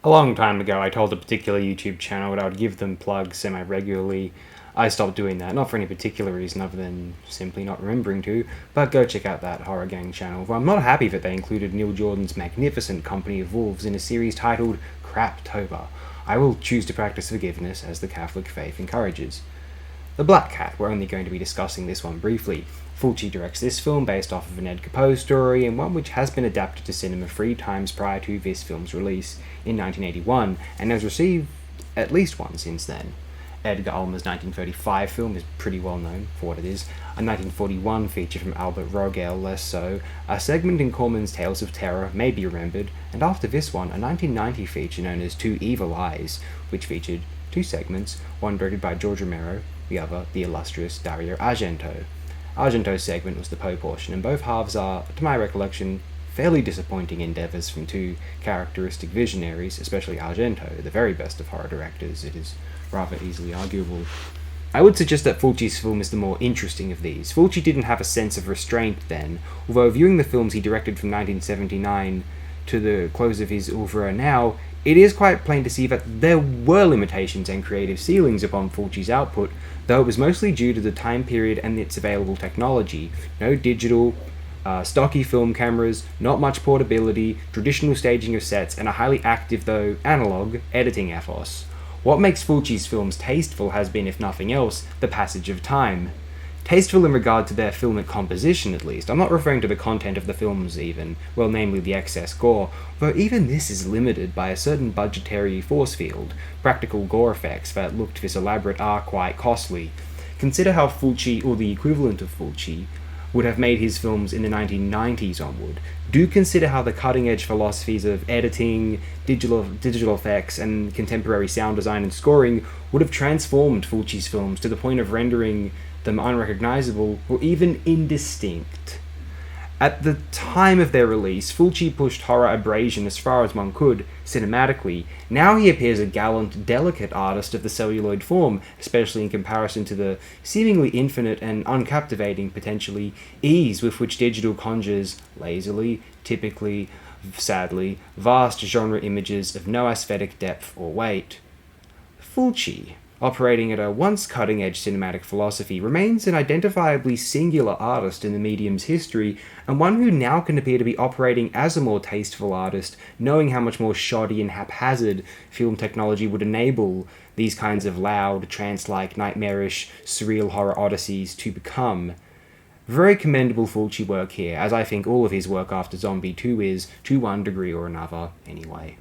A long time ago, I told a particular YouTube channel that I would give them plugs semi-regularly. I stopped doing that, not for any particular reason other than simply not remembering to, but go check out that Horror Gang channel. Well, I'm not happy that they included Neil Jordan's magnificent Company of Wolves in a series titled Craptober. I will choose to practice forgiveness as the Catholic faith encourages. The Black Cat, we're only going to be discussing this one briefly. Fulci directs this film based off of an Edgar Poe story, and one which has been adapted to cinema 3 times prior to this film's release in 1981, and has received at least one since then. Edgar Ulmer's 1935 film is pretty well known for what it is, a 1941 feature from Albert Rogel less so, a segment in Corman's Tales of Terror may be remembered, and after this one, a 1990 feature known as Two Evil Eyes, which featured 2 segments, one directed by George Romero, the other the illustrious Dario Argento. Argento's segment was the Poe portion, and both halves are, to my recollection, fairly disappointing endeavours from 2 characteristic visionaries, especially Argento, the very best of horror directors. It is rather easily arguable. I would suggest that Fulci's film is the more interesting of these. Fulci didn't have a sense of restraint then, although viewing the films he directed from 1979 to the close of his oeuvre now, it is quite plain to see that there were limitations and creative ceilings upon Fulci's output, though it was mostly due to the time period and its available technology. No digital, stocky film cameras, not much portability, traditional staging of sets, and a highly active, though analog, editing ethos. What makes Fulci's films tasteful has been, if nothing else, the passage of time. Tasteful in regard to their filmic composition, at least. I'm not referring to the content of the films, even, well, namely the excess gore, though even this is limited by a certain budgetary force field. Practical gore effects that looked this elaborate are quite costly. Consider how Fulci, or the equivalent of Fulci, would have made his films in the 1990s onward. Do consider how the cutting-edge philosophies of editing, digital effects, and contemporary sound design and scoring would have transformed Fulci's films to the point of rendering them unrecognizable or even indistinct. At the time of their release, Fulci pushed horror abrasion as far as one could, cinematically. Now he appears a gallant, delicate artist of the celluloid form, especially in comparison to the seemingly infinite and uncaptivating, potentially, ease with which digital conjures, lazily, typically, sadly, vast genre images of no aesthetic depth or weight. Fulci, operating at a once cutting-edge cinematic philosophy, remains an identifiably singular artist in the medium's history, and one who now can appear to be operating as a more tasteful artist, knowing how much more shoddy and haphazard film technology would enable these kinds of loud, trance-like, nightmarish, surreal horror odysseys to become. Very commendable Fulci work here, as I think all of his work after Zombie 2 is, to one degree or another, anyway.